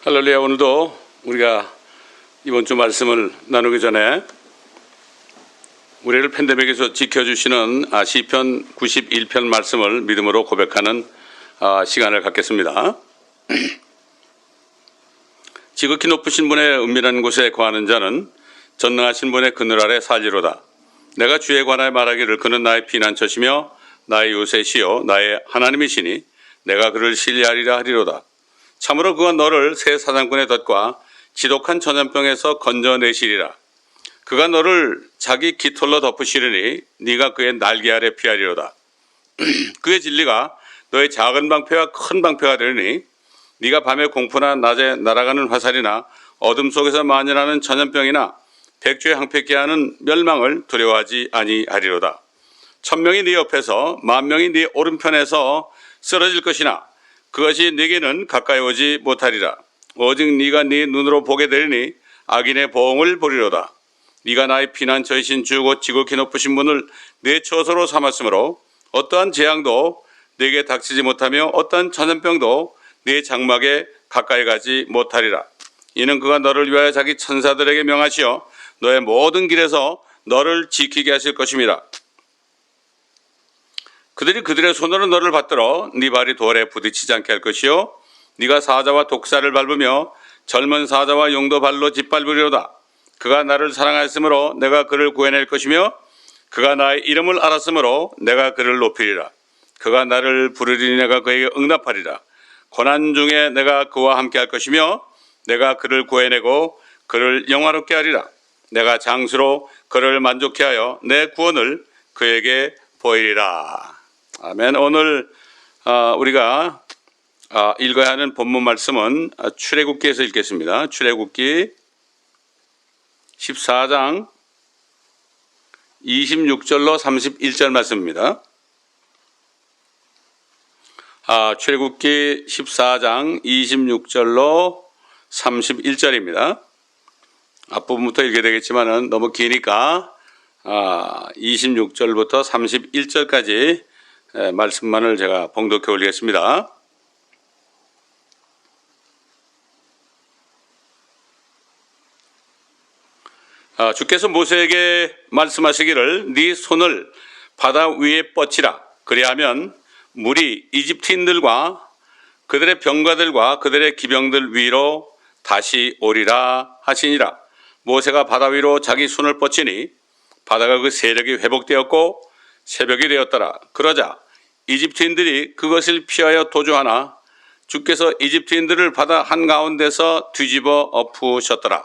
할렐루야. 오늘도 우리가 이번 주 말씀을 나누기 전에 우리를 팬데믹에서 지켜주시는 시편 91편 말씀을 믿음으로 고백하는 시간을 갖겠습니다. 지극히 높으신 분의 은밀한 곳에 거하는 자는 전능하신 분의 그늘 아래 살리로다. 내가 주에 관하여 말하기를 그는 나의 피난처시며 나의 요새시요 나의 하나님이시니 내가 그를 신뢰하리라 하리로다. 참으로 그가 너를 새 사냥꾼의 덫과 지독한 전염병에서 건져내시리라. 그가 너를 자기 깃털로 덮으시리니 네가 그의 날개 아래 피하리로다. 그의 진리가 너의 작은 방패와 큰 방패가 되리니 네가 밤에 공포나 낮에 날아가는 화살이나 어둠 속에서 만연하는 전염병이나 백주에 항폐케 하는 멸망을 두려워하지 아니하리로다. 1000명이 네 옆에서 10,000명이 네 오른편에서 쓰러질 것이나 그것이 네게는 가까이 오지 못하리라. 오직 네가 네 눈으로 보게 되리니 악인의 보응을 보리로다. 네가 나의 피난처이신 주 곧 지극히 높으신 분을 내 처소로 삼았으므로 어떠한 재앙도 네게 닥치지 못하며 어떠한 전염병도 네 장막에 가까이 가지 못하리라. 이는 그가 너를 위하여 자기 천사들에게 명하시어 너의 모든 길에서 너를 지키게 하실 것임이라. 그들이 그들의 손으로 너를 받들어 네 발이 돌에 부딪히지 않게 할 것이요 네가 사자와 독사를 밟으며 젊은 사자와 용도 발로 짓밟으리로다. 그가 나를 사랑하였으므로 내가 그를 구해낼 것이며 그가 나의 이름을 알았으므로 내가 그를 높이리라. 그가 나를 부르리니 내가 그에게 응답하리라. 고난 중에 내가 그와 함께 할 것이며 내가 그를 구해내고 그를 영화롭게 하리라. 내가 장수로 그를 만족케 하여 내 구원을 그에게 보이리라. 아멘. 오늘 우리가 읽어야 하는 본문 말씀은 출애굽기에서 읽겠습니다. 출애굽기 14장 26절로 31절 말씀입니다. 출애굽기 14장 26절로 31절입니다. 앞부분부터 읽게 되겠지만 너무 기니까 26절부터 31절까지 말씀만을 제가 봉독해 올리겠습니다. 주께서 모세에게 말씀하시기를 네 손을 바다 위에 뻗치라. 그리하면 물이 이집트인들과 그들의 병거들과 그들의 기병들 위로 다시 오리라 하시니라. 모세가 바다 위로 자기 손을 뻗치니 바다가 그 세력이 회복되었고 새벽이 되었더라. 그러자 이집트인들이 그것을 피하여 도주하나 주께서 이집트인들을 바다 한가운데서 뒤집어 엎으셨더라.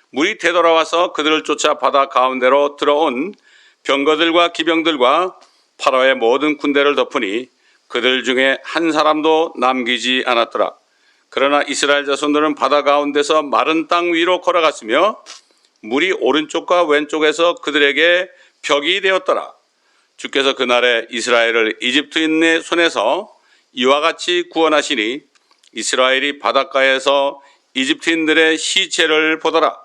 물이 되돌아와서 그들을 쫓아 바다 가운데로 들어온 병거들과 기병들과 파라오의 모든 군대를 덮으니 그들 중에 한 사람도 남기지 않았더라. 그러나 이스라엘 자손들은 바다 가운데서 마른 땅 위로 걸어갔으며 물이 오른쪽과 왼쪽에서 그들에게 벽이 되었더라. 주께서 그날에 이스라엘을 이집트인의 손에서 이와 같이 구원하시니 이스라엘이 바닷가에서 이집트인들의 시체를 보더라.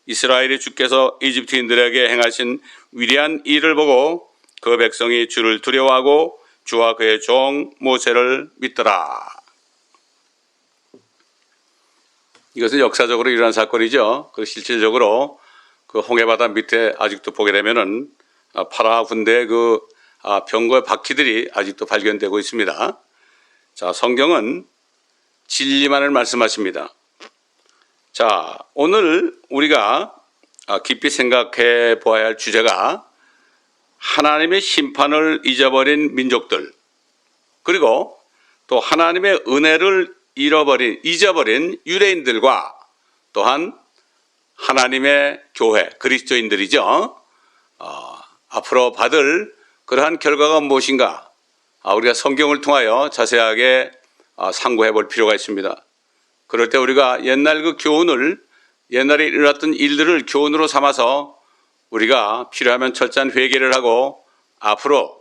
이스라엘이 주께서 이집트인들에게 행하신 위대한 일을 보고 그 백성이 주를 두려워하고 주와 그의 종 모세를 믿더라. 이것은 역사적으로 일어난 사건이죠. 그 실질적으로 그 홍해바다 밑에 아직도 보게 되면은 파라오 군대의 그 병거의 바퀴들이 아직도 발견되고 있습니다. 자, 성경은 진리만을 말씀하십니다. 자, 오늘 우리가 깊이 생각해 보아야 할 주제가 하나님의 심판을 잊어버린 민족들, 그리고 또 하나님의 은혜를 잊어버린 유대인들과 또한 하나님의 교회, 그리스도인들이죠. 앞으로 받을 그러한 결과가 무엇인가 우리가 성경을 통하여 자세하게 상고해 볼 필요가 있습니다. 그럴 때 우리가 옛날 그 교훈을, 옛날에 일어났던 일들을 교훈으로 삼아서 우리가 필요하면 철저한 회개를 하고 앞으로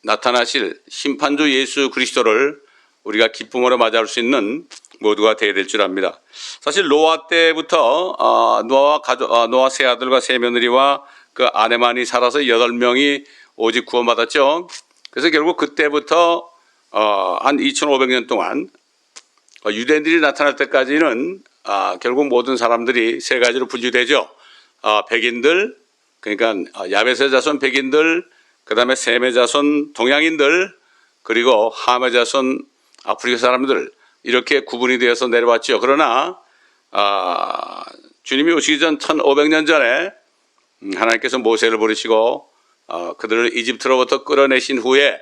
나타나실 심판주 예수 그리스도를 우리가 기쁨으로 맞이할 수 있는 모두가 되어야 될 줄 압니다. 사실 노아 때부터 노아 세 아들과 세 며느리와 그 아내만이 살아서 8명이 오직 구원받았죠. 그래서 결국 그때부터 한 2500년 동안 유대인들이 나타날 때까지는 결국 모든 사람들이 세 가지로 분류되죠. 백인들, 그러니까 야베스 자손 백인들, 그 다음에 셈의 자손 동양인들, 그리고 함의 자손 아프리카 사람들, 이렇게 구분이 되어서 내려왔죠. 그러나 주님이 오시기 전 1500년 전에 하나님께서 모세를 부르시고 그들을 이집트로부터 끌어내신 후에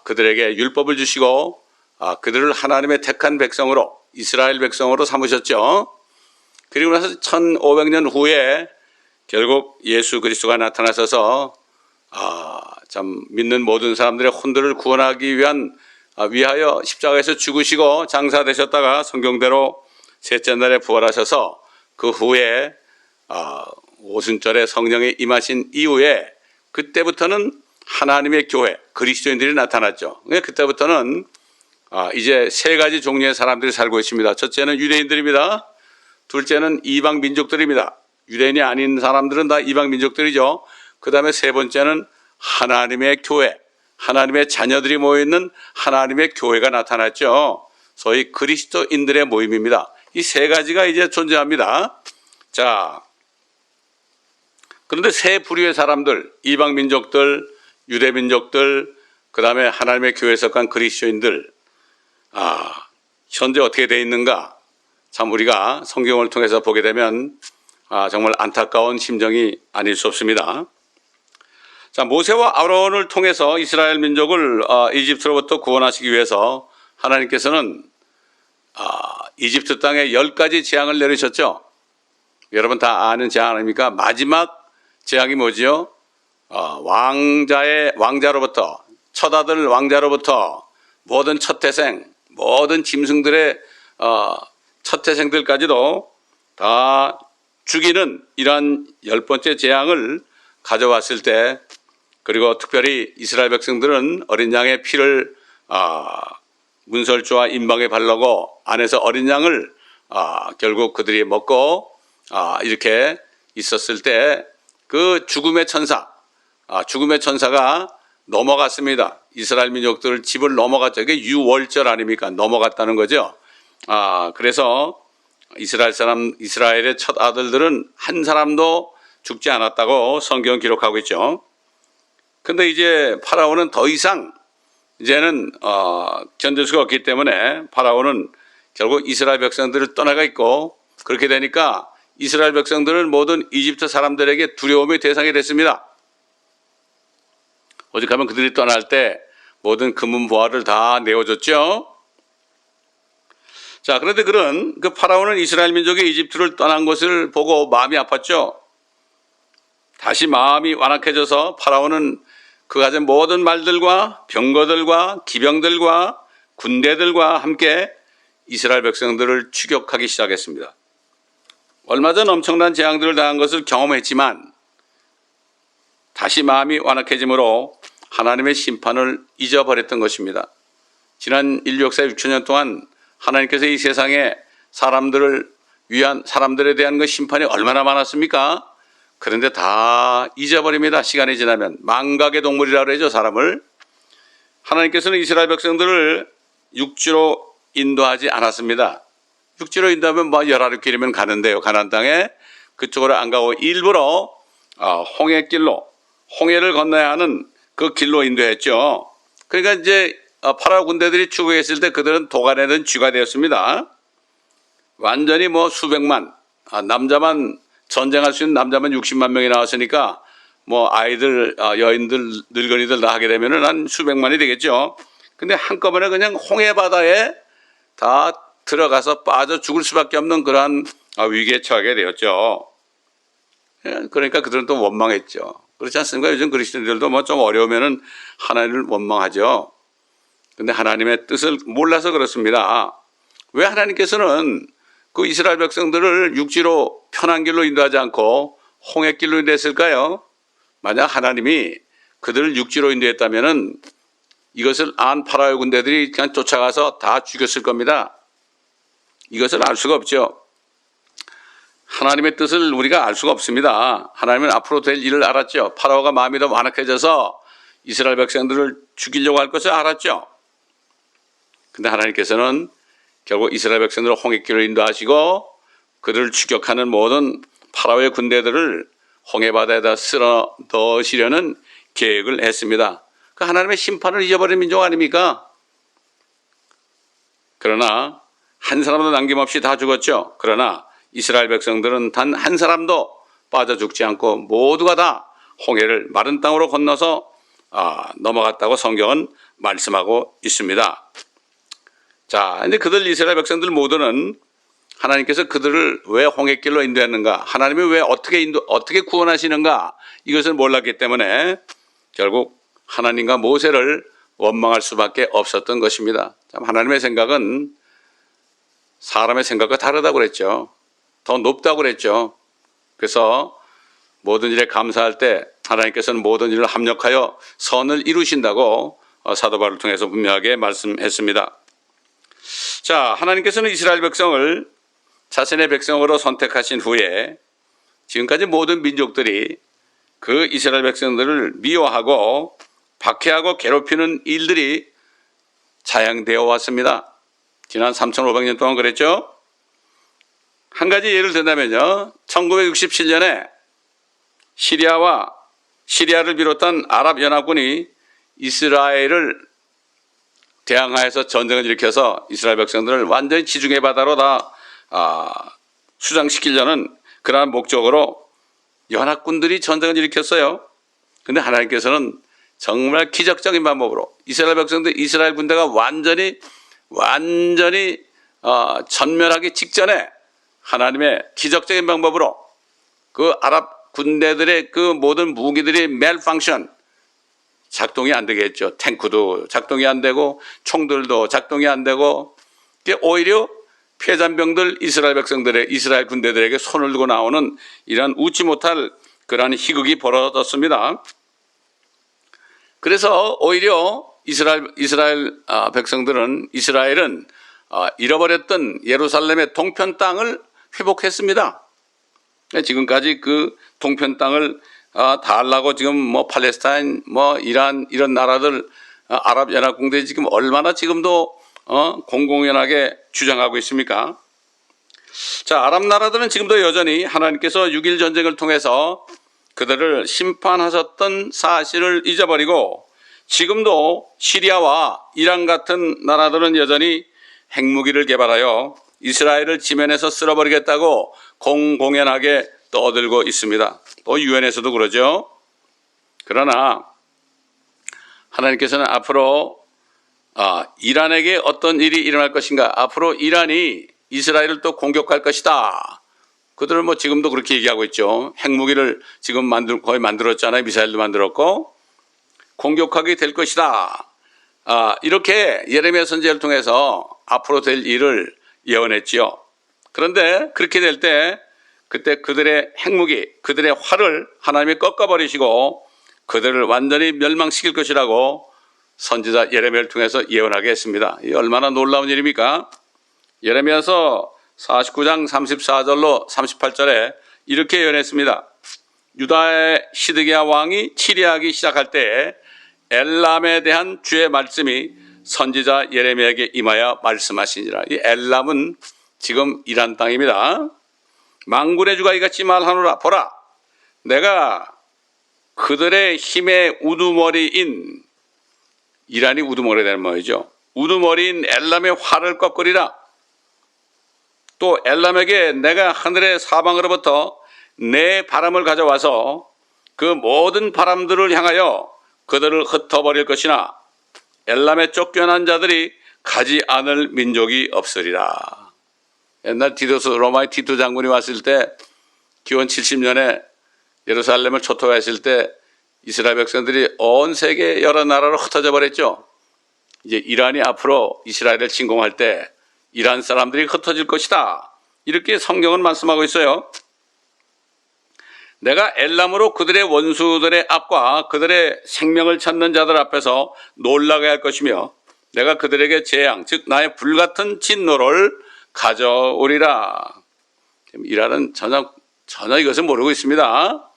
그들에게 율법을 주시고 그들을 하나님의 택한 백성으로, 이스라엘 백성으로 삼으셨죠. 그리고 나서 1500년 후에 결국 예수 그리스도가 나타나셔서 참 믿는 모든 사람들의 혼들을 구원하기 위하여 십자가에서 죽으시고 장사되셨다가 성경대로 셋째 날에 부활하셔서 그 후에 오순절에 성령이 임하신 이후에 그때부터는 하나님의 교회, 그리스도인들이 나타났죠. 그때부터는 이제 세 가지 종류의 사람들이 살고 있습니다. 첫째는 유대인들입니다. 둘째는 이방 민족들입니다. 유대인이 아닌 사람들은 다 이방 민족들이죠. 그 다음에 세 번째는 하나님의 교회, 하나님의 자녀들이 모여있는 하나님의 교회가 나타났죠. 소위 그리스도인들의 모임입니다. 이 세 가지가 이제 존재합니다. 자, 그런데 세 부류의 사람들, 이방 민족들, 유대 민족들, 그 다음에 하나님의 교회에 속한 그리스도인들, 현재 어떻게 되어 있는가? 참 우리가 성경을 통해서 보게 되면 정말 안타까운 심정이 아닐 수 없습니다. 자, 모세와 아론을 통해서 이스라엘 민족을 이집트로부터 구원하시기 위해서 하나님께서는 이집트 땅에 10가지 재앙을 내리셨죠. 여러분 다 아는 재앙 아닙니까? 마지막 재앙이 뭐지요? 왕자로부터, 첫아들 왕자로부터 모든 첫태생, 모든 짐승들의 첫태생들까지도 다 죽이는 이러한 10번째 재앙을 가져왔을 때, 그리고 특별히 이스라엘 백성들은 어린 양의 피를 문설주와 임방에 바르고 안에서 어린 양을 결국 그들이 먹고 이렇게 있었을 때 그 죽음의 천사가 넘어갔습니다. 이스라엘 민족들 집을 넘어갔죠. 이게 유월절 아닙니까? 넘어갔다는 거죠. 그래서 이스라엘의 첫 아들들은 한 사람도 죽지 않았다고 성경 기록하고 있죠. 근데 이제 파라오는 더 이상 이제는 견딜 수가 없기 때문에 파라오는 결국 이스라엘 백성들을 떠나가 있고, 그렇게 되니까 이스라엘 백성들은 모든 이집트 사람들에게 두려움의 대상이 됐습니다. 오직하면 그들이 떠날 때 모든 금은보화를 다 내어줬죠. 자, 그런데 그 파라오는 이스라엘 민족이 이집트를 떠난 것을 보고 마음이 아팠죠. 다시 마음이 완악해져서 파라오는 그 가진 모든 말들과 병거들과 기병들과 군대들과 함께 이스라엘 백성들을 추격하기 시작했습니다. 얼마 전 엄청난 재앙들을 당한 것을 경험했지만 다시 마음이 완악해지므로 하나님의 심판을 잊어버렸던 것입니다. 지난 인류 역사 6천년 동안 하나님께서 이 세상에 사람들에 대한 그 심판이 얼마나 많았습니까? 그런데 다 잊어버립니다. 시간이 지나면. 망각의 동물이라고 그러죠, 사람을. 하나님께서는 이스라엘 백성들을 육지로 인도하지 않았습니다. 육지로 인도하면 열하루길이면 가는데요. 가나안 땅에 그쪽으로 안 가고 일부러 홍해를 건너야 하는 그 길로 인도했죠. 그러니까 이제 파라오 군대들이 추격했을 때 그들은 도가내는 쥐가 되었습니다. 완전히 수백만, 남자만 전쟁할 수 있는 남자만 60만 명이 나왔으니까 아이들, 여인들, 늙은이들 다 하게 되면은 한 수백만이 되겠죠. 근데 한꺼번에 그냥 홍해 바다에 다 들어가서 빠져 죽을 수밖에 없는 그러한 위기에 처하게 되었죠. 그러니까 그들은 또 원망했죠. 그렇지 않습니까? 요즘 그리스도인들도 좀 어려우면은 하나님을 원망하죠. 근데 하나님의 뜻을 몰라서 그렇습니다. 왜 하나님께서는 그 이스라엘 백성들을 육지로 편한 길로 인도하지 않고 홍해길로 인도했을까요? 만약 하나님이 그들을 육지로 인도했다면은 이것을 안 파라오 군대들이 그냥 쫓아가서 다 죽였을 겁니다. 이것을 알 수가 없죠. 하나님의 뜻을 우리가 알 수가 없습니다. 하나님은 앞으로 될 일을 알았죠. 파라오가 마음이 더 완악해져서 이스라엘 백성들을 죽이려고 할 것을 알았죠. 근데 하나님께서는 결국 이스라엘 백성들을 홍해길로 인도하시고 그들을 추격하는 모든 파라오의 군대들을 홍해바다에다 쓸어 넣으시려는 계획을 했습니다. 그 하나님의 심판을 잊어버린 민족 아닙니까? 그러나 한 사람도 남김없이 다 죽었죠. 그러나 이스라엘 백성들은 단 한 사람도 빠져 죽지 않고 모두가 다 홍해를 마른 땅으로 건너서 넘어갔다고 성경은 말씀하고 있습니다. 자, 근데 그들 이스라엘 백성들 모두는 하나님께서 그들을 왜 홍해길로 인도했는가, 하나님이 왜 어떻게 구원하시는가, 이것을 몰랐기 때문에 결국 하나님과 모세를 원망할 수밖에 없었던 것입니다. 참 하나님의 생각은 사람의 생각과 다르다고 그랬죠. 더 높다고 그랬죠. 그래서 모든 일에 감사할 때 하나님께서는 모든 일을 합력하여 선을 이루신다고 사도 바울을 통해서 분명하게 말씀했습니다. 자, 하나님께서는 이스라엘 백성을 자신의 백성으로 선택하신 후에 지금까지 모든 민족들이 그 이스라엘 백성들을 미워하고 박해하고 괴롭히는 일들이 자양되어 왔습니다. 지난 3,500년 동안 그랬죠. 한 가지 예를 든다면요, 1967년에 시리아를 비롯한 아랍연합군이 이스라엘을 대항하여서 전쟁을 일으켜서 이스라엘 백성들을 완전히 지중해 바다로 다 수장시키려는 그러한 목적으로 연합군들이 전쟁을 일으켰어요. 그런데 하나님께서는 정말 기적적인 방법으로 이스라엘 백성들, 이스라엘 군대가 완전히 전멸하기 직전에 하나님의 기적적인 방법으로 그 아랍 군대들의 그 모든 무기들이 malfunction, 작동이 안 되게 했죠. 탱크도 작동이 안 되고 총들도 작동이 안 되고, 오히려 폐잔병들 이스라엘 군대들에게 손을 들고 나오는 이런 웃지 못할 그러한 희극이 벌어졌습니다. 그래서 오히려 이스라엘은 잃어버렸던 예루살렘의 동편 땅을 회복했습니다. 지금까지 그 동편 땅을 달라고 지금 팔레스타인, 이란 이런 나라들, 아랍연합군들이 지금 얼마나 지금도 공공연하게 주장하고 있습니까? 자, 아랍 나라들은 지금도 여전히 하나님께서 6.1 전쟁을 통해서 그들을 심판하셨던 사실을 잊어버리고, 지금도 시리아와 이란 같은 나라들은 여전히 핵무기를 개발하여 이스라엘을 지면에서 쓸어버리겠다고 공공연하게 떠들고 있습니다. 또 유엔에서도 그러죠. 그러나 하나님께서는 앞으로 이란에게 어떤 일이 일어날 것인가, 앞으로 이란이 이스라엘을 또 공격할 것이다. 그들은 지금도 그렇게 얘기하고 있죠. 핵무기를 지금 거의 만들었잖아요. 미사일도 만들었고 공격하게 될 것이다. 이렇게 예레미야 선지자를 통해서 앞으로 될 일을 예언했지요. 그런데 그렇게 될 때 그때 그들의 핵무기, 그들의 활을 하나님이 꺾어버리시고 그들을 완전히 멸망시킬 것이라고 선지자 예레미야를 통해서 예언하게 했습니다. 이 얼마나 놀라운 일입니까? 예레미야서 49장 34절로 38절에 이렇게 예언했습니다. 유다의 시드기야 왕이 치리하기 시작할 때 엘람에 대한 주의 말씀이 선지자 예레미야에게 임하여 말씀하시니라. 이 엘람은 지금 이란 땅입니다. 만군의 주가 이같이 말하노라. 보라, 내가 그들의 힘의 우두머리인, 이란이 우두머리가 되는 말이죠. 우두머리인 엘람의 활을 꺾으리라. 또 엘람에게 내가 하늘의 사방으로부터 내 바람을 가져와서 그 모든 바람들을 향하여 그들을 흩어버릴 것이나 엘람에 쫓겨난 자들이 가지 않을 민족이 없으리라. 옛날 로마의 티투 장군이 왔을 때 기원 70년에 예루살렘을 초토화했을 때 이스라엘 백성들이 온 세계 여러 나라로 흩어져 버렸죠. 이제 이란이 앞으로 이스라엘을 침공할 때 이란 사람들이 흩어질 것이다. 이렇게 성경은 말씀하고 있어요. 내가 엘람으로 그들의 원수들의 앞과 그들의 생명을 찾는 자들 앞에서 놀라게 할 것이며 내가 그들에게 재앙, 즉 나의 불같은 진노를 가져오리라. 이란은 전혀 이것을 모르고 있습니다.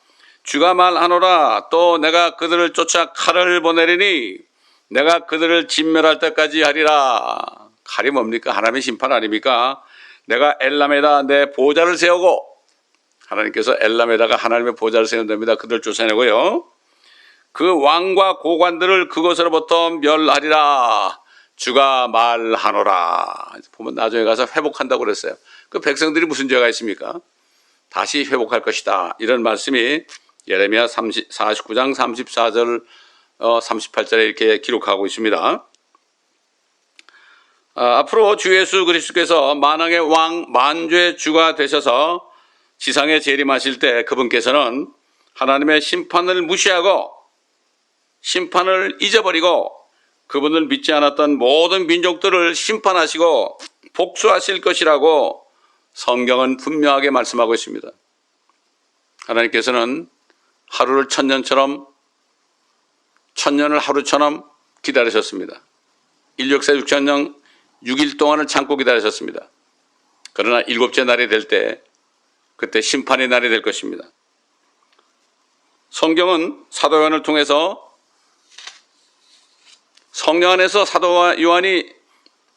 주가 말하노라. 또 내가 그들을 쫓아 칼을 보내리니 내가 그들을 진멸할 때까지 하리라. 칼이 뭡니까? 하나님의 심판 아닙니까? 내가 엘람에다 내 보좌를 세우고, 하나님께서 엘람에다가 하나님의 보좌를 세운답니다. 그들 쫓아내고요. 그 왕과 고관들을 그것으로부터 멸하리라. 주가 말하노라. 보면 나중에 가서 회복한다고 그랬어요. 그 백성들이 무슨 죄가 있습니까? 다시 회복할 것이다. 이런 말씀이 예레미야 49장 34절 38절에 이렇게 기록하고 있습니다. 앞으로 주 예수 그리스도께서 만왕의 왕 만주의 주가 되셔서 지상에 재림하실 때 그분께서는 하나님의 심판을 무시하고 심판을 잊어버리고 그분을 믿지 않았던 모든 민족들을 심판하시고 복수하실 것이라고 성경은 분명하게 말씀하고 있습니다. 하나님께서는 하루를 천년처럼, 천년을 하루처럼 기다리셨습니다. 인력사 6천년 6일 동안을 참고 기다리셨습니다. 그러나 일곱째 날이 될 때 그때 심판의 날이 될 것입니다. 성경은 사도 요한을 통해서 성령 안에서 사도 요한이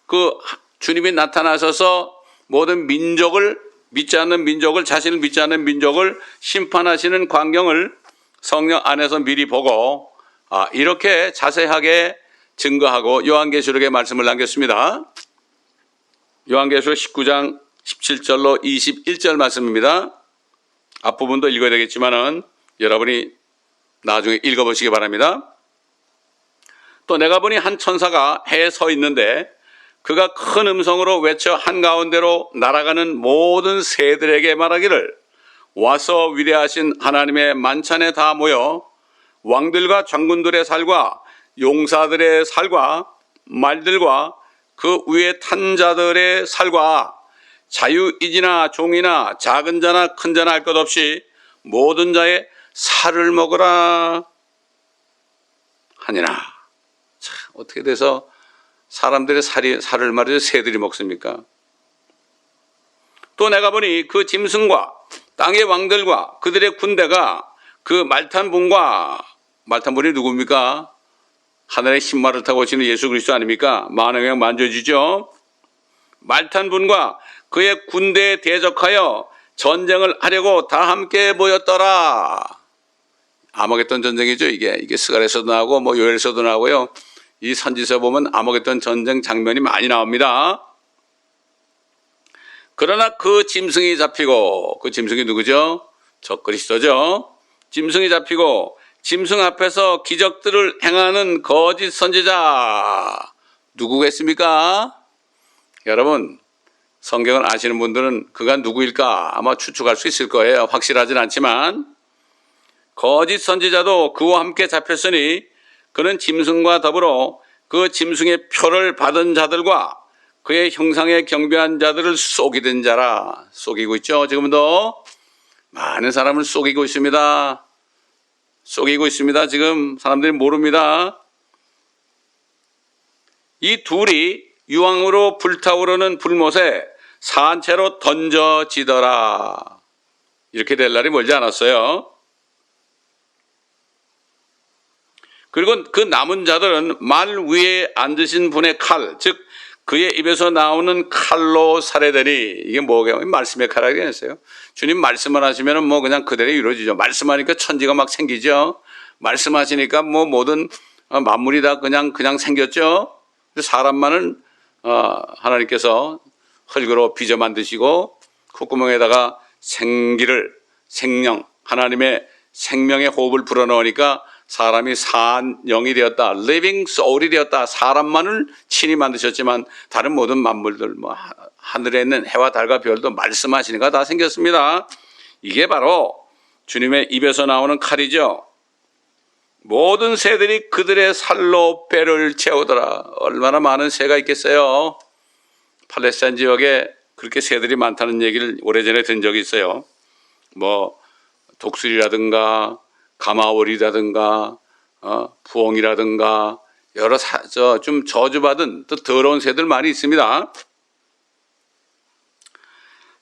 그 주님이 나타나셔서 모든 민족을 믿지 않는 민족을 자신을 믿지 않는 민족을 심판하시는 광경을 성령 안에서 미리 보고 이렇게 자세하게 증거하고 요한계시록에 말씀을 남겼습니다. 요한계시록 19장 17절로 21절 말씀입니다. 앞부분도 읽어야 되겠지만은 여러분이 나중에 읽어보시기 바랍니다. 또 내가 보니 한 천사가 해에 서 있는데 그가 큰 음성으로 외쳐 한가운데로 날아가는 모든 새들에게 말하기를 와서 위대하신 하나님의 만찬에 다 모여 왕들과 장군들의 살과 용사들의 살과 말들과 그 위에 탄 자들의 살과 자유인이나 종이나 작은 자나 큰 자나 할 것 없이 모든 자의 살을 먹으라 하니라. 참, 어떻게 돼서 사람들의 살을 말이죠 새들이 먹습니까? 또 내가 보니 그 짐승과 땅의 왕들과 그들의 군대가 그 말탄분과 말탄분이 누굽니까? 하늘의 흰말을 타고 오시는 예수 그리스도 아닙니까? 만왕의 왕 만져주죠. 말탄분과 그의 군대에 대적하여 전쟁을 하려고 다 함께 모였더라. 아마겟돈 전쟁이죠. 이게 스갈에서도 나오고 뭐 요엘서도 나오고요. 이 선지서 보면 아마겟돈 전쟁 장면이 많이 나옵니다. 그러나 그 짐승이 잡히고, 그 짐승이 누구죠? 적그리스도죠. 짐승이 잡히고 짐승 앞에서 기적들을 행하는 거짓 선지자 누구겠습니까? 여러분 성경을 아시는 분들은 그가 누구일까 아마 추측할 수 있을 거예요. 확실하진 않지만 거짓 선지자도 그와 함께 잡혔으니 그는 짐승과 더불어 그 짐승의 표를 받은 자들과 그의 형상에 경배한 자들을 속이던 자라. 속이고 있죠. 지금도 많은 사람을 속이고 있습니다. 속이고 있습니다. 지금 사람들이 모릅니다. 이 둘이 유황으로 불타오르는 불못에 산채로 던져지더라. 이렇게 될 날이 멀지 않았어요. 그리고 그 남은 자들은 말 위에 앉으신 분의 칼, 즉 그의 입에서 나오는 칼로 살해되니. 이게 뭐겠어요? 말씀의 칼이라고 했어요. 주님 말씀을 하시면 뭐 그냥 그대로 이루어지죠. 말씀하니까 천지가 막 생기죠. 말씀하시니까 뭐 모든 만물이 다 그냥 생겼죠. 사람만은 하나님께서 흙으로 빚어 만드시고 콧구멍에다가 생명, 하나님의 생명의 호흡을 불어넣으니까 사람이 산 영이 되었다. living soul이 되었다. 사람만을 친히 만드셨지만 다른 모든 만물들, 뭐 하늘에 있는 해와 달과 별도 말씀하시니까 다 생겼습니다. 이게 바로 주님의 입에서 나오는 칼이죠. 모든 새들이 그들의 살로 배를 채우더라. 얼마나 많은 새가 있겠어요. 팔레스타인 지역에 그렇게 새들이 많다는 얘기를 오래전에 들은 적이 있어요. 뭐 독수리라든가 가마월이라든가 부엉이라든가 여러 좀 저주받은 또 더러운 새들 많이 있습니다.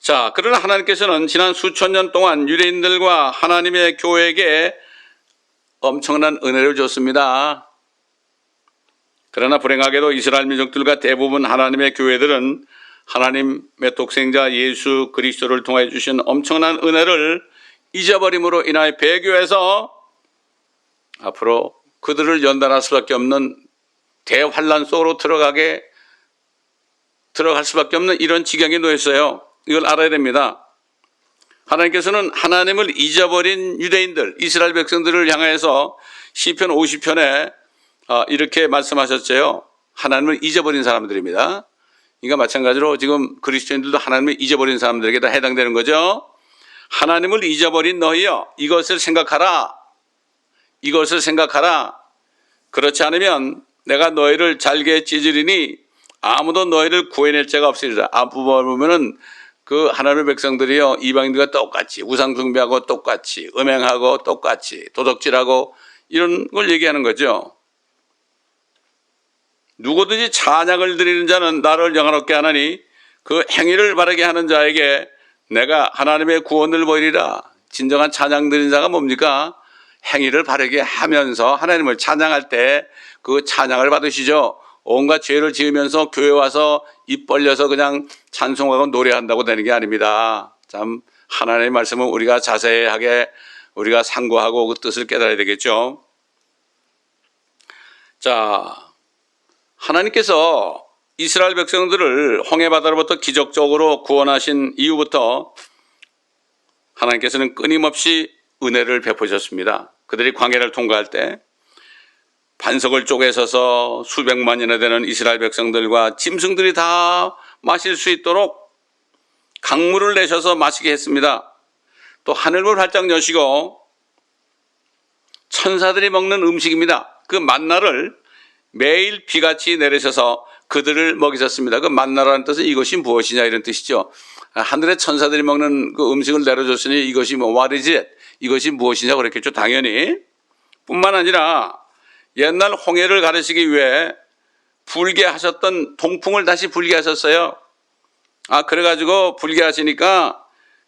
자, 그러나 하나님께서는 지난 수천 년 동안 유대인들과 하나님의 교회에게 엄청난 은혜를 줬습니다. 그러나 불행하게도 이스라엘 민족들과 대부분 하나님의 교회들은 하나님의 독생자 예수 그리스도를 통해 주신 엄청난 은혜를 잊어버림으로 인하여 배교해서 앞으로 그들을 연단할 수밖에 없는 대환란 속으로 들어갈 수밖에 없는 이런 지경에 놓였어요. 이걸 알아야 됩니다. 하나님께서는 하나님을 잊어버린 유대인들, 이스라엘 백성들을 향해서 시편 50편에 이렇게 말씀하셨죠. 하나님을 잊어버린 사람들입니다. 그러니까 마찬가지로 지금 그리스도인들도 하나님을 잊어버린 사람들에게 다 해당되는 거죠. 하나님을 잊어버린 너희여, 이것을 생각하라. 이것을 생각하라. 그렇지 않으면 내가 너희를 잘게 찢으리니 아무도 너희를 구해낼 자가 없으리라. 앞부분을 보면은 그 하나님의 백성들이요, 이방인들과 똑같이 우상 숭배하고 똑같이 음행하고 똑같이 도덕질하고 이런 걸 얘기하는 거죠. 누구든지 찬양을 드리는 자는 나를 영화롭게 하나니 그 행위를 바르게 하는 자에게 내가 하나님의 구원을 보이리라. 진정한 찬양 드리는 자가 뭡니까? 행위를 바르게 하면서 하나님을 찬양할 때 그 찬양을 받으시죠. 온갖 죄를 지으면서 교회 와서 입 벌려서 그냥 찬송하고 노래한다고 되는 게 아닙니다. 참 하나님의 말씀은 우리가 자세하게 우리가 상고하고 그 뜻을 깨달아야 되겠죠. 자, 하나님께서 이스라엘 백성들을 홍해바다로부터 기적적으로 구원하신 이후부터 하나님께서는 끊임없이 은혜를 베푸셨습니다. 그들이 광야를 통과할 때 반석을 쪼개서서 수백만이나 되는 이스라엘 백성들과 짐승들이 다 마실 수 있도록 강물을 내셔서 마시게 했습니다. 또 하늘문을 활짝 여시고 천사들이 먹는 음식입니다. 그 만나를 매일 비같이 내리셔서 그들을 먹이셨습니다. 그 만나라는 뜻은 이것이 무엇이냐 이런 뜻이죠. 하늘의 천사들이 먹는 그 음식을 내려줬으니 이것이 뭐 what is it? 이것이 무엇이냐 그랬겠죠. 당연히. 뿐만 아니라 옛날 홍해를 가르치기 위해 불게 하셨던 동풍을 다시 불게 하셨어요. 그래가지고 불게 하시니까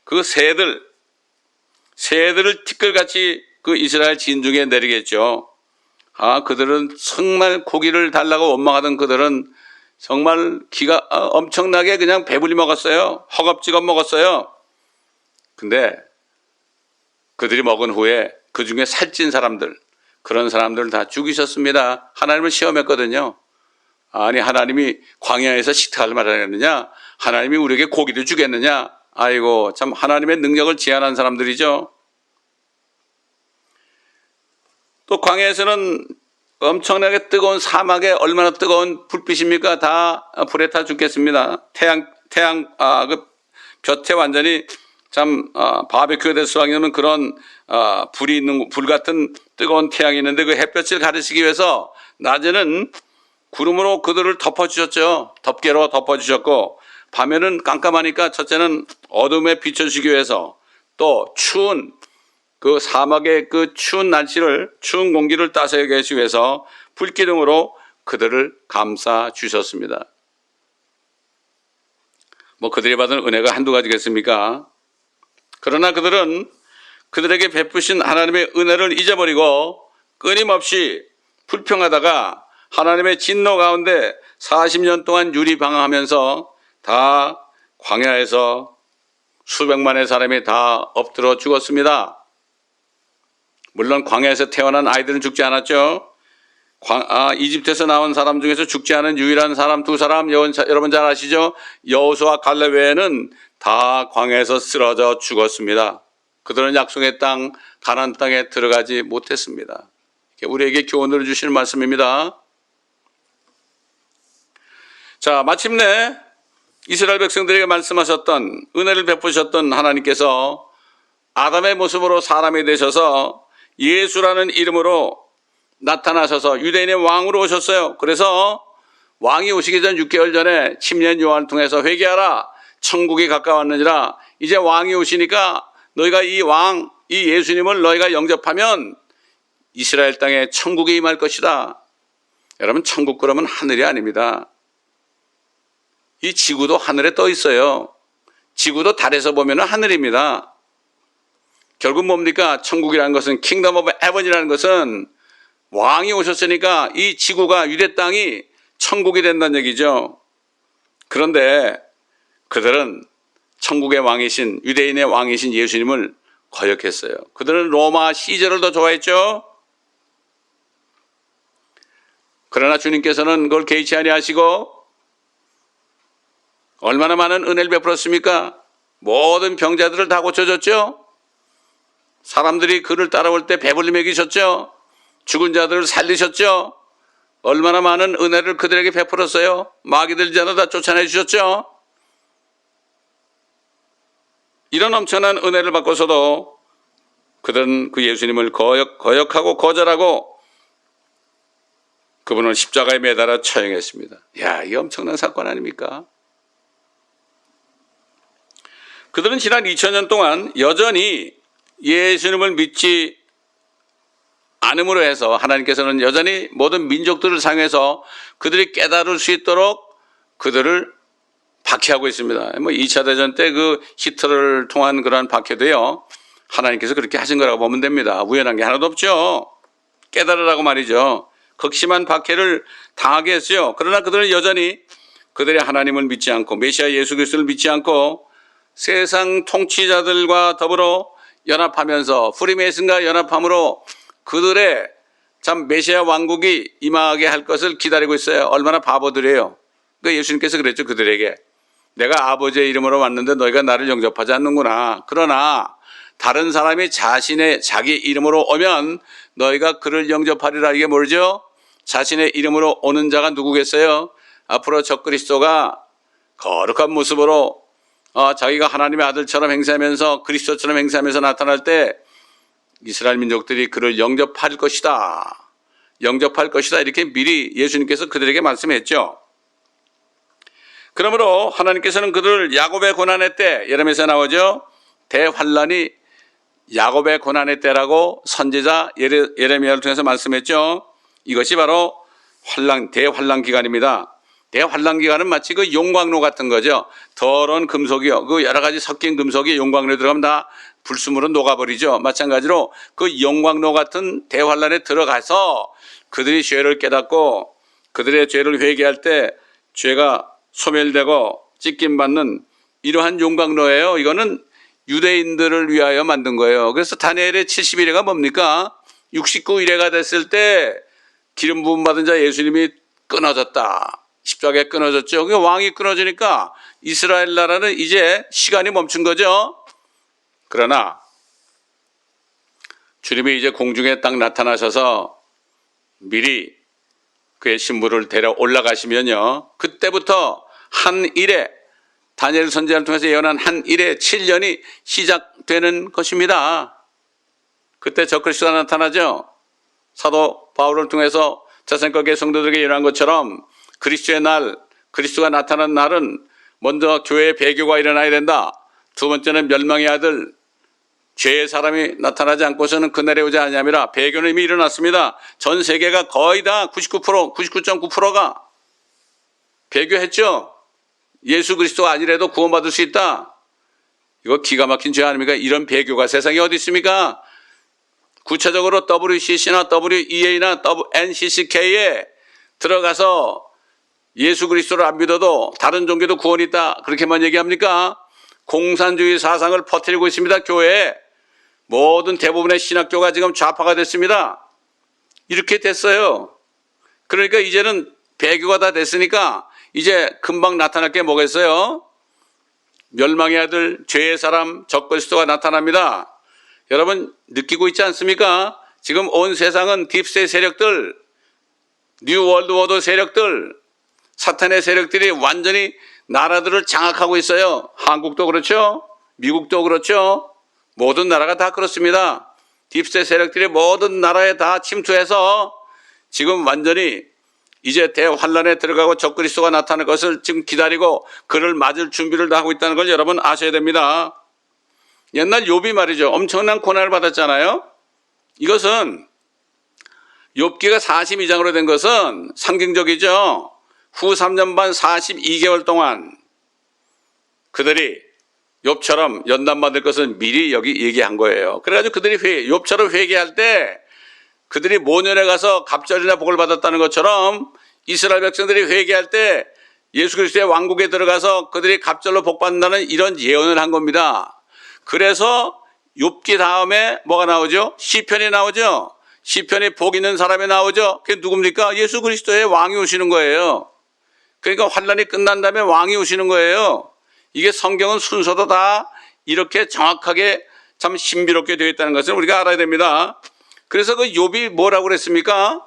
그 새들을 티끌같이 그 이스라엘 진중에 내리겠죠. 그들은 정말 고기를 달라고 원망하던 그들은 정말 기가 엄청나게 그냥 배불리 먹었어요. 허겁지겁 먹었어요. 근데 그들이 먹은 후에 그 중에 살찐 사람들, 그런 사람들을 다 죽이셨습니다. 하나님을 시험했거든요. 아니 하나님이 광야에서 식탁을 마련했느냐? 하나님이 우리에게 고기를 주겠느냐? 아이고 참 하나님의 능력을 제한한 사람들이죠. 또 광야에서는 엄청나게 뜨거운 사막에 얼마나 뜨거운 불빛입니까? 다 불에 타 죽겠습니다. 태양 그 볕에 완전히 참 바베큐가 될 수밖에 없는 그런 불이 있는 불 같은 뜨거운 태양이 있는데 그 햇볕을 가리시기 위해서 낮에는 구름으로 그들을 덮어주셨죠. 덮개로 덮어주셨고 밤에는 깜깜하니까 첫째는 어둠에 비춰주기 위해서 또 추운 그 사막의 그 추운 날씨를 추운 공기를 따스하게 하시기 위해서 불기둥으로 그들을 감싸 주셨습니다. 뭐 그들이 받은 은혜가 한두 가지겠습니까? 그러나 그들은 그들에게 베푸신 하나님의 은혜를 잊어버리고 끊임없이 불평하다가 하나님의 진노 가운데 40년 동안 유리방황하면서 다 광야에서 수백만의 사람이 다 엎드러 죽었습니다. 물론 광야에서 태어난 아이들은 죽지 않았죠. 이집트에서 나온 사람 중에서 죽지 않은 유일한 사람 두 사람 여러분 잘 아시죠? 여호수아 갈렙 외에는 다 광야에서 쓰러져 죽었습니다. 그들은 약속의 땅 가나안 땅에 들어가지 못했습니다. 우리에게 교훈을 주시는 말씀입니다. 자, 마침내 이스라엘 백성들에게 말씀하셨던 은혜를 베푸셨던 하나님께서 아담의 모습으로 사람이 되셔서 예수라는 이름으로 나타나셔서 유대인의 왕으로 오셨어요. 그래서 왕이 오시기 전 6개월 전에 침례 요한을 통해서 회개하라. 천국이 가까웠느니라. 이제 왕이 오시니까 너희가 이 왕, 이 예수님을 너희가 영접하면 이스라엘 땅에 천국이 임할 것이다. 여러분 천국 그러면 하늘이 아닙니다. 이 지구도 하늘에 떠 있어요. 지구도 달에서 보면 하늘입니다. 결국 뭡니까? 천국이라는 것은 킹덤 오브 헤븐이라는 것은 왕이 오셨으니까 이 지구가 유대 땅이 천국이 된다는 얘기죠. 그런데 그들은 천국의 왕이신 유대인의 왕이신 예수님을 거역했어요. 그들은 로마 시저를 더 좋아했죠. 그러나 주님께서는 그걸 개의치 아니하시고 얼마나 많은 은혜를 베풀었습니까? 모든 병자들을 다 고쳐줬죠. 사람들이 그를 따라올 때 배불리 먹이셨죠. 죽은 자들을 살리셨죠. 얼마나 많은 은혜를 그들에게 베풀었어요. 마귀들 자도 다 쫓아내 주셨죠. 이런 엄청난 은혜를 받고서도 그들은 그 예수님을 거역하고 거절하고 그분을 십자가에 매달아 처형했습니다. 야, 이 엄청난 사건 아닙니까? 그들은 지난 2000년 동안 여전히 예수님을 믿지 않음으로 해서 하나님께서는 여전히 모든 민족들을 상해서 그들이 깨달을 수 있도록 그들을 박해하고 있습니다. 2차 대전 때 그 히틀러를 통한 그러한 박해도요, 하나님께서 그렇게 하신 거라고 보면 됩니다. 우연한 게 하나도 없죠. 깨달으라고 말이죠. 극심한 박해를 당하게 했어요. 그러나 그들은 여전히 그들의 하나님을 믿지 않고 메시아 예수 그리스도를 믿지 않고 세상 통치자들과 더불어 연합하면서 프리메이슨과 연합함으로 그들의 참 메시아 왕국이 임하게 할 것을 기다리고 있어요. 얼마나 바보들이에요. 그러니까 예수님께서 그랬죠. 그들에게. 내가 아버지의 이름으로 왔는데 너희가 나를 영접하지 않는구나. 그러나 다른 사람이 자기 이름으로 오면 너희가 그를 영접하리라. 이게 뭐죠? 자신의 이름으로 오는 자가 누구겠어요? 앞으로 적그리스도가 거룩한 모습으로 자기가 하나님의 아들처럼 행세하면서 그리스도처럼 행세하면서 나타날 때 이스라엘 민족들이 그를 영접할 것이다. 영접할 것이다. 이렇게 미리 예수님께서 그들에게 말씀했죠. 그러므로 하나님께서는 그들을 야곱의 고난의 때, 예레미야에서 나오죠. 대환란이 야곱의 고난의 때라고 선지자 예레미야를 통해서 말씀했죠. 이것이 바로 대환란 기간입니다. 대환란 기간은 마치 그 용광로 같은 거죠. 더러운 금속이요. 그 여러 가지 섞인 금속이 용광로에 들어가면 다 불순물은 녹아버리죠. 마찬가지로 그 용광로 같은 대환란에 들어가서 그들이 죄를 깨닫고 그들의 죄를 회개할 때 죄가 소멸되고 찢김받는 이러한 용광로예요. 이거는 유대인들을 위하여 만든 거예요. 그래서 다니엘의 70일에가 뭡니까? 69일에가 됐을 때 기름 부음 받은 자 예수님이 끊어졌다. 십자가에 끊어졌죠. 그러니까 왕이 끊어지니까 이스라엘 나라는 이제 시간이 멈춘 거죠. 그러나 주님이 이제 공중에 딱 나타나셔서 미리 그의 신부를 데려 올라가시면요. 그때부터 한 일에 다니엘 선지자를 통해서 예언한 한 일에 7년이 시작되는 것입니다. 그때 적그리스도가 나타나죠. 사도 바울을 통해서 데살로니가 성도들에게 예언한 것처럼 그리스도의 날, 그리스도가 나타난 날은 먼저 교회의 배교가 일어나야 된다. 두 번째는 멸망의 아들, 죄의 사람이 나타나지 않고서는 그날에 오지 아니함이라. 배교는 이미 일어났습니다. 전 세계가 거의 다 99.9%가 배교했죠. 예수 그리스도가 아니라도 구원받을 수 있다. 이거 기가 막힌 죄 아닙니까? 이런 배교가 세상에 어디 있습니까? 구체적으로 WCC나 WEA나 NCCK에 들어가서 예수 그리스도를 안 믿어도 다른 종교도 구원이 있다. 그렇게만 얘기합니까? 공산주의 사상을 퍼뜨리고 있습니다. 교회에. 모든 대부분의 신학교가 지금 좌파가 됐습니다. 이렇게 됐어요. 그러니까 이제는 배교가 다 됐으니까 이제 금방 나타날 게 뭐겠어요? 멸망의 아들, 죄의 사람, 적그리스도가 나타납니다. 여러분 느끼고 있지 않습니까? 지금 온 세상은 딥스테이트 세력들, 뉴 월드 오더 세력들, 사탄의 세력들이 완전히 나라들을 장악하고 있어요. 한국도 그렇죠. 미국도 그렇죠. 모든 나라가 다 그렇습니다. 딥스테이트 세력들이 모든 나라에 다 침투해서 지금 완전히 이제 대환란에 들어가고 적그리스도가 나타날 것을 지금 기다리고 그를 맞을 준비를 다 하고 있다는 걸 여러분 아셔야 됩니다. 옛날 욥이 말이죠. 엄청난 고난을 받았잖아요. 이것은 욥기가 42장으로 된 것은 상징적이죠. 후 3년 반 42개월 동안 그들이 욥처럼 연단받을 것을 미리 여기 얘기한 거예요. 그래가지고 그들이 욥처럼 회개할 때 그들이 모년에 가서 갑절이나 복을 받았다는 것처럼 이스라엘 백성들이 회개할 때 예수 그리스도의 왕국에 들어가서 그들이 갑절로 복 받는다는 이런 예언을 한 겁니다. 그래서 욥기 다음에 뭐가 나오죠? 시편이 나오죠. 시편에 복 있는 사람이 나오죠. 그게 누굽니까? 예수 그리스도의 왕이 오시는 거예요. 그러니까 환란이 끝난 다음에 왕이 오시는 거예요. 이게 성경은 순서도 다 이렇게 정확하게 참 신비롭게 되어 있다는 것을 우리가 알아야 됩니다. 그래서 그 욥이 뭐라고 그랬습니까?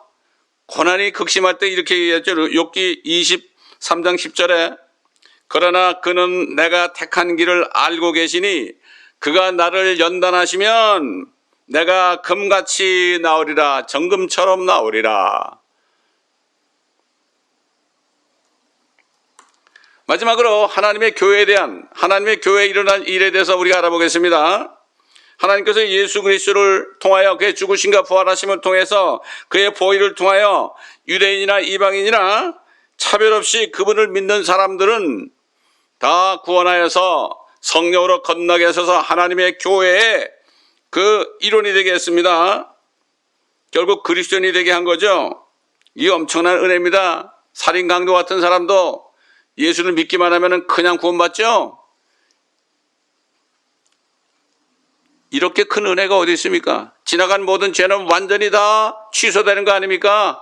고난이 극심할 때 이렇게 얘기했죠. 욥기 23장 10절에 그러나 그는 내가 택한 길을 알고 계시니 그가 나를 연단하시면 내가 금같이 나오리라, 정금처럼 나오리라. 마지막으로 하나님의 교회에 대한, 하나님의 교회에 일어날 일에 대해서 우리가 알아보겠습니다. 하나님께서 예수 그리스도를 통하여 그의 죽으심과 부활하심을 통해서 그의 보혈을 통하여 유대인이나 이방인이나 차별 없이 그분을 믿는 사람들은 다 구원하여서 성령으로 건너게 하셔서 하나님의 교회의 그 일원이 되게 했습니다. 결국 그리스도인이 되게 한 거죠. 이 엄청난 은혜입니다. 살인 강도 같은 사람도 예수를 믿기만 하면 그냥 구원받죠. 이렇게 큰 은혜가 어디 있습니까? 지나간 모든 죄는 완전히 다 취소되는 거 아닙니까?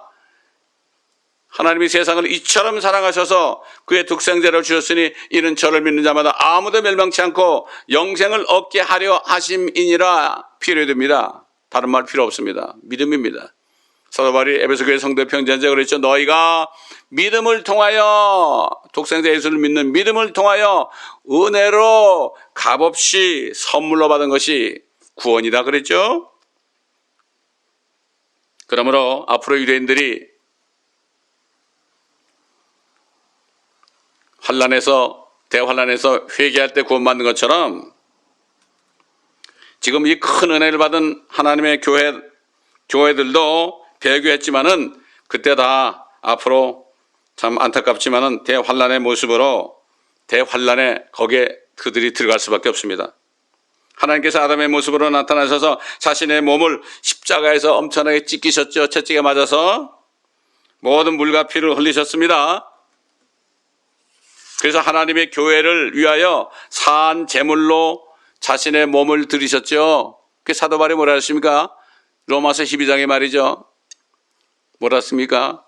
하나님이 세상을 이처럼 사랑하셔서 그의 독생자를 주셨으니 이는 저를 믿는 자마다 아무도 멸망치 않고 영생을 얻게 하려 하심이니라. 필요됩니다. 다른 말 필요 없습니다. 믿음입니다. 사도 바울이 에베소 교회 성도에 편지한자 그랬죠. 너희가 믿음을 통하여, 독생자 예수를 믿는 믿음을 통하여 은혜로 값없이 선물로 받은 것이 구원이다 그랬죠. 그러므로 앞으로 유대인들이 대환란에서 회개할 때 구원받는 것처럼 지금 이 큰 은혜를 받은 하나님의 교회들도 배교했지만은 그때 다 앞으로 참 안타깝지만은 대환란의 모습으로 대환란에 거기에 그들이 들어갈 수밖에 없습니다. 하나님께서 아담의 모습으로 나타나셔서 자신의 몸을 십자가에서 엄청나게 찢기셨죠. 채찍에 맞아서 모든 물과 피를 흘리셨습니다. 그래서 하나님의 교회를 위하여 산 제물로 자신의 몸을 드리셨죠. 그 사도 바울이 뭐라 했습니까? 로마서 12장에 말이죠. 뭐라 했습니까?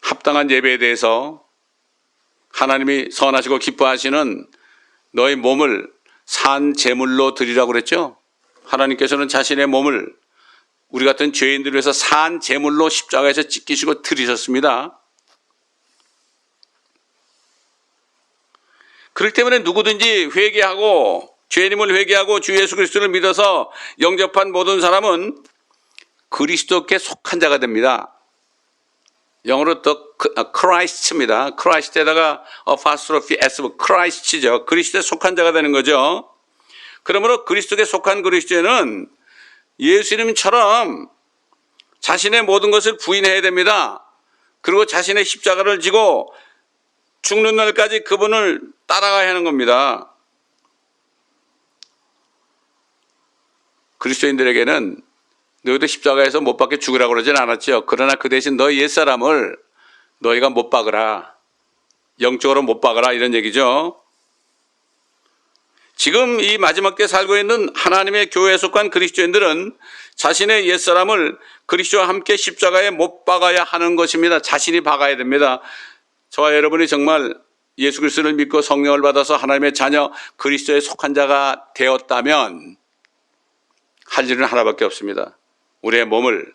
합당한 예배에 대해서 하나님이 선하시고 기뻐하시는 너희 몸을 산 제물로 드리라고 그랬죠. 하나님께서는 자신의 몸을 우리 같은 죄인들을 위해서 산 제물로 십자가에서 찢기시고 드리셨습니다. 그렇기 때문에 누구든지 회개하고 죄인임을 회개하고 주 예수 그리스도를 믿어서 영접한 모든 사람은 그리스도께 속한 자가 됩니다. 영어로 더 Christ입니다. Christ에다가 apostrophe S, Christ죠. 그리스도에 속한 자가 되는 거죠. 그러므로 그리스도께 속한 그리스도인은 예수님처럼 자신의 모든 것을 부인해야 됩니다. 그리고 자신의 십자가를 지고 죽는 날까지 그분을 따라가야 하는 겁니다. 그리스도인들에게는 너희도 십자가에서 못 박혀 죽으라고 그러진 않았죠. 그러나 그 대신 너희 옛사람을 너희가 못 박으라. 영적으로 못 박으라 이런 얘기죠. 지금 이 마지막 때 살고 있는 하나님의 교회에 속한 그리스도인들은 자신의 옛사람을 그리스도와 함께 십자가에 못 박아야 하는 것입니다. 자신이 박아야 됩니다. 저와 여러분이 정말 예수 그리스도를 믿고 성령을 받아서 하나님의 자녀 그리스도에 속한 자가 되었다면 할 일은 하나밖에 없습니다. 우리의 몸을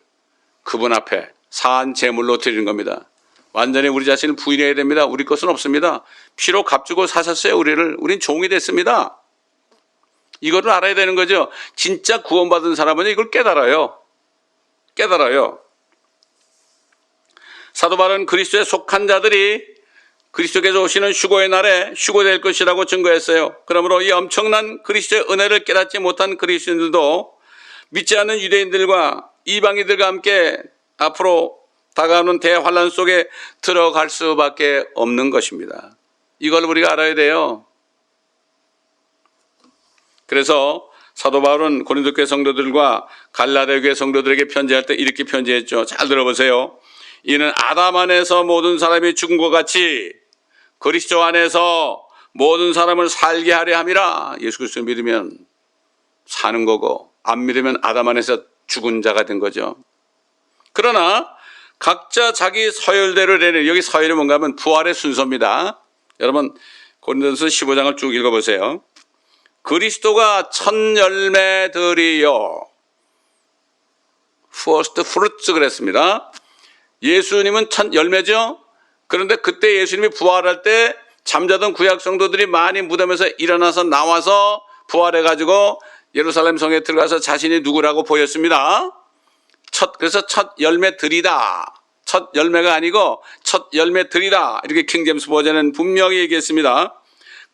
그분 앞에 산 제물로 드리는 겁니다. 완전히 우리 자신을 부인해야 됩니다. 우리 것은 없습니다. 피로 값주고 사셨어요. 우린 종이 됐습니다. 이거를 알아야 되는 거죠. 진짜 구원받은 사람은 이걸 깨달아요. 사도 바울은 그리스도에 속한 자들이 그리스도께서 오시는 휴거의 날에 휴거될 것이라고 증거했어요. 그러므로 이 엄청난 그리스도의 은혜를 깨닫지 못한 그리스도인들도 믿지 않는 유대인들과 이방인들과 함께 앞으로 다가오는 대환란 속에 들어갈 수밖에 없는 것입니다. 이걸 우리가 알아야 돼요. 그래서 사도 바울은 고린도 교회 성도들과 갈라디아 교회 성도들에게 편지할 때 이렇게 편지했죠. 잘 들어보세요. 이는 아담 안에서 모든 사람이 죽은 것 같이 그리스도 안에서 모든 사람을 살게 하려 함이라. 예수 그리스도 믿으면 사는 거고 안 믿으면 아담 안에서 죽은 자가 된 거죠. 그러나 각자 자기 서열대로 내는, 여기 서열이 뭔가 하면 부활의 순서입니다. 여러분 고린도전서 15장을 쭉 읽어보세요. 그리스도가 첫 열매들이요, first fruits 그랬습니다. 예수님은 첫 열매죠. 그런데 그때 예수님이 부활할 때 잠자던 구약 성도들이 많이 무덤에서 일어나서 나와서 부활해가지고 예루살렘 성에 들어가서 자신이 누구라고 보였습니다. 그래서 첫 열매들이다. 첫 열매가 아니고 첫 열매들이다. 이렇게 킹제임스 버전은 분명히 얘기했습니다.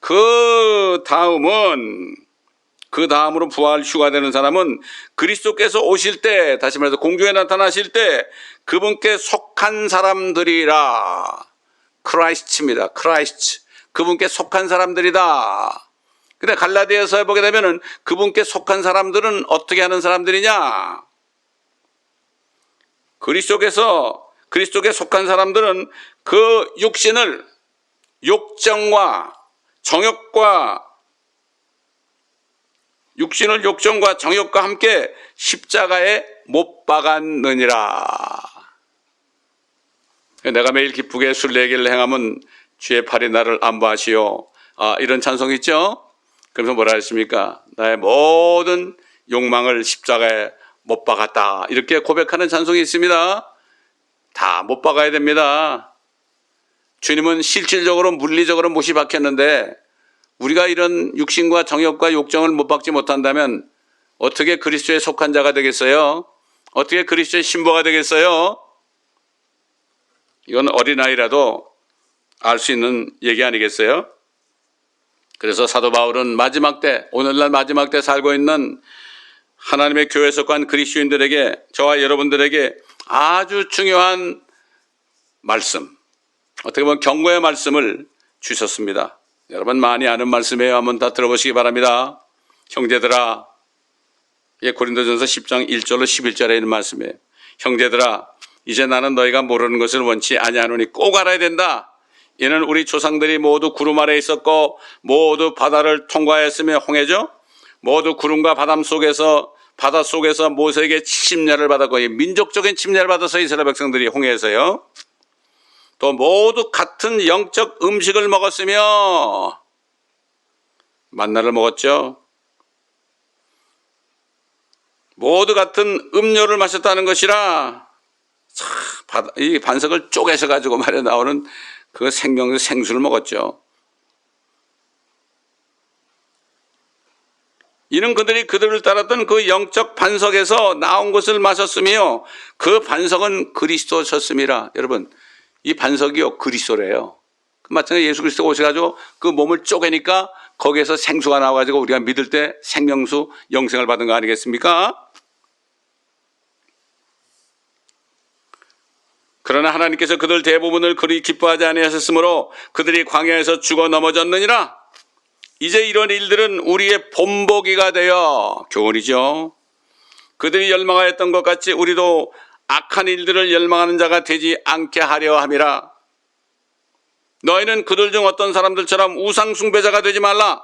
그 다음으로 부활 휴가되는 사람은 그리스도께서 오실 때, 다시 말해서 공중에 나타나실 때 그분께 속한 사람들이라. 크라이스트입니다. 크라이스트. 그분께 속한 사람들이다. 근데 갈라디아서에 보게 되면은 그분께 속한 사람들은 어떻게 하는 사람들이냐? 그리스도께 속한 사람들은 그 육신을 욕정과 정욕과 함께 십자가에 못 박았느니라. 내가 매일 기쁘게 순례길을 행하면 주의 팔이 나를 안보하시오. 이런 찬송이 있죠. 그래서 뭐라 했습니까? 나의 모든 욕망을 십자가에 못 박았다. 이렇게 고백하는 찬송이 있습니다. 다 못 박아야 됩니다. 주님은 실질적으로 물리적으로 못이 박혔는데 우리가 이런 육신과 정욕과 욕정을 못 박지 못한다면 어떻게 그리스도에 속한 자가 되겠어요? 어떻게 그리스도의 신부가 되겠어요? 이건 어린아이라도 알 수 있는 얘기 아니겠어요? 그래서 사도 바울은 마지막 때, 오늘날 마지막 때 살고 있는 하나님의 교회에 속한 그리스도인들에게, 저와 여러분들에게 아주 중요한 말씀, 어떻게 보면 경고의 말씀을 주셨습니다. 여러분 많이 아는 말씀이에요. 한번 다 들어보시기 바랍니다. 형제들아, 고린도전서 10장 1절로 11절에 있는 말씀이에요. 형제들아, 이제 나는 너희가 모르는 것을 원치 아니하노니 꼭 알아야 된다. 이는 우리 조상들이 모두 구름 아래 있었고 모두 바다를 통과했으며, 홍해죠. 모두 구름과 바다 속에서 모세에게 침례를 받았고, 민족적인 침례를 받아서 이스라엘 백성들이 홍해에서요. 또 모두 같은 영적 음식을 먹었으며, 만나를 먹었죠. 모두 같은 음료를 마셨다는 것이라. 이 반석을 쪼개서 가지고 말해 나오는 그 생수를 먹었죠. 이는 그들이 그들을 따랐던 그 영적 반석에서 나온 것을 마셨으며 그 반석은 그리스도셨음이라. 여러분, 이 반석이요 그리스도래요. 마찬가지로 예수 그리스도가 오셔가지고 그 몸을 쪼개니까 거기에서 생수가 나와가지고 우리가 믿을 때 생명수, 영생을 받은 거 아니겠습니까? 그러나 하나님께서 그들 대부분을 그리 기뻐하지 아니하셨으므로 그들이 광야에서 죽어 넘어졌느니라. 이제 이런 일들은 우리의 본보기가 되어, 교훈이죠. 그들이 열망하였던 것 같이 우리도 악한 일들을 열망하는 자가 되지 않게 하려 함이라. 너희는 그들 중 어떤 사람들처럼 우상숭배자가 되지 말라.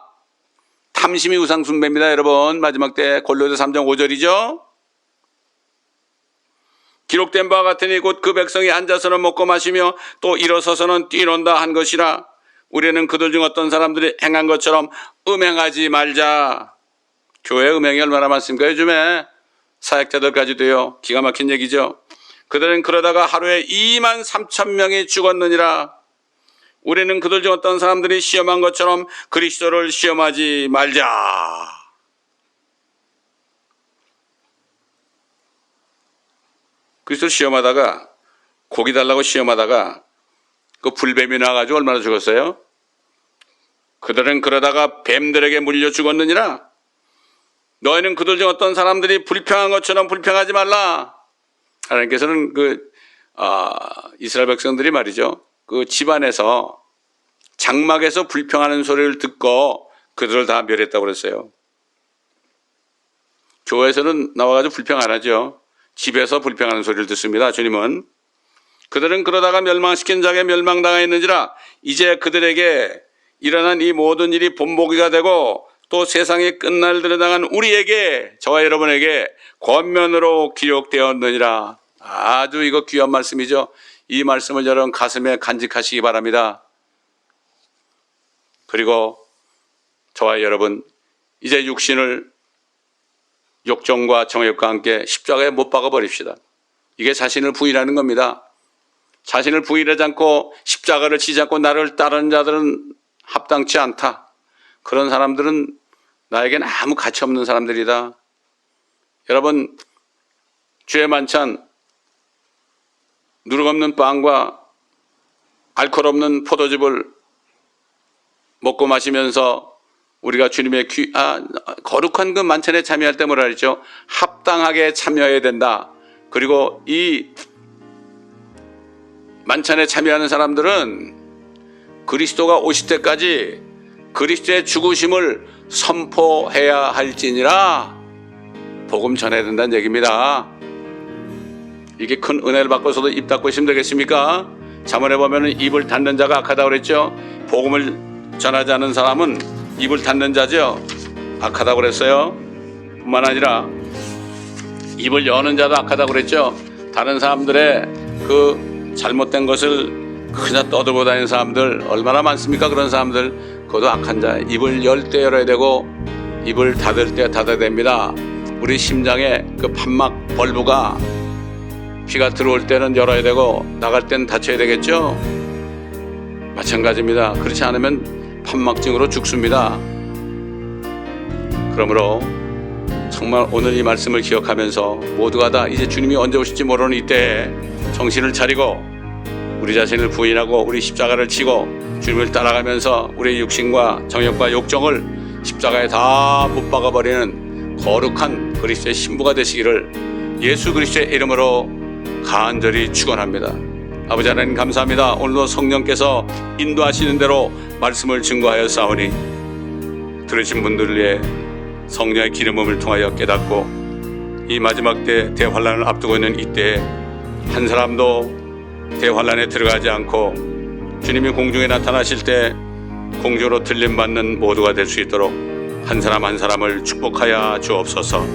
탐심이 우상숭배입니다, 여러분. 마지막 때 골로새 3장 5절이죠. 기록된 바와 같으니 곧 그 백성이 앉아서는 먹고 마시며 또 일어서서는 뛰논다 한 것이라. 우리는 그들 중 어떤 사람들이 행한 것처럼 음행하지 말자. 교회 음행이 얼마나 많습니까? 요즘에 사역자들까지도요. 기가 막힌 얘기죠. 그들은 그러다가 하루에 23,000명이 죽었느니라. 우리는 그들 중 어떤 사람들이 시험한 것처럼 그리스도를 시험하지 말자. 그리스도를 시험하다가, 고기 달라고 시험하다가 그 불뱀이 나와가지고 얼마나 죽었어요? 그들은 그러다가 뱀들에게 물려 죽었느니라. 너희는 그들 중 어떤 사람들이 불평한 것처럼 불평하지 말라. 하나님께서는 이스라엘 백성들이 말이죠, 그 집안에서 장막에서 불평하는 소리를 듣고 그들을 다 멸했다고 그랬어요. 교회에서는 나와가지고 불평 안 하죠. 집에서 불평하는 소리를 듣습니다. 주님은 그들은 그러다가 멸망시킨 자에게 멸망당하였는지라 이제 그들에게 일어난 이 모든 일이 본보기가 되고 또 세상의 끝날 들여당한 우리에게 저와 여러분에게 권면으로 기록되었느니라. 아주 이거 귀한 말씀이죠. 이 말씀을 여러분 가슴에 간직하시기 바랍니다. 그리고 저와 여러분 이제 육신을 욕정과 정욕과 함께 십자가에 못 박아 버립시다. 이게 자신을 부인하는 겁니다. 자신을 부인하지 않고 십자가를 지지 않고 나를 따르는 자들은 합당치 않다. 그런 사람들은 나에겐 아무 가치 없는 사람들이다. 여러분, 주의 만찬, 누룩 없는 빵과 알코올 없는 포도즙을 먹고 마시면서 우리가 주님의 거룩한 그 만찬에 참여할 때 뭐라 그랬죠? 합당하게 참여해야 된다. 그리고 이 만찬에 참여하는 사람들은 그리스도가 오실 때까지 그리스도의 죽으심을 선포해야 할지니라 복음 전해야 된다는 얘기입니다. 이게 큰 은혜를 받고서도 입 닫고 있으면 되겠습니까? 잠언에 보면 입을 닫는 자가 악하다고 그랬죠. 복음을 전하지 않는 사람은 입을 닫는 자죠. 악하다고 그랬어요. 뿐만 아니라 입을 여는 자도 악하다고 그랬죠. 다른 사람들의 그 잘못된 것을 그냥 떠들고 다니는 사람들 얼마나 많습니까? 그런 사람들 그것도 악한 자. 입을 열 때 열어야 되고 입을 닫을 때 닫아야 됩니다. 우리 심장에 그 판막 벌브가 피가 들어올 때는 열어야 되고 나갈 때는 닫혀야 되겠죠. 마찬가지입니다. 그렇지 않으면 판막증으로 죽습니다. 그러므로 정말 오늘 이 말씀을 기억하면서 모두가 다 이제 주님이 언제 오실지 모르는 이때에 정신을 차리고 우리 자신을 부인하고 우리 십자가를 지고 주님을 따라가면서 우리의 육신과 정욕과 욕정을 십자가에 다 못 박아버리는 거룩한 그리스도의 신부가 되시기를 예수 그리스도의 이름으로 간절히 축원합니다. 아버지 하나님 감사합니다. 오늘도 성령께서 인도하시는 대로 말씀을 증거하여 싸우니 들으신 분들 위해 성령의 기름 부음을 통하여 깨닫고 이 마지막 때 대환란을 앞두고 있는 이때에 한 사람도 대환란에 들어가지 않고 주님이 공중에 나타나실 때 공중으로 들림받는 모두가 될 수 있도록 한 사람 한 사람을 축복하여 주옵소서.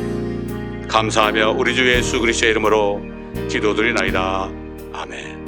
감사하며 우리 주 예수 그리스도의 이름으로 기도드리나이다. 아멘.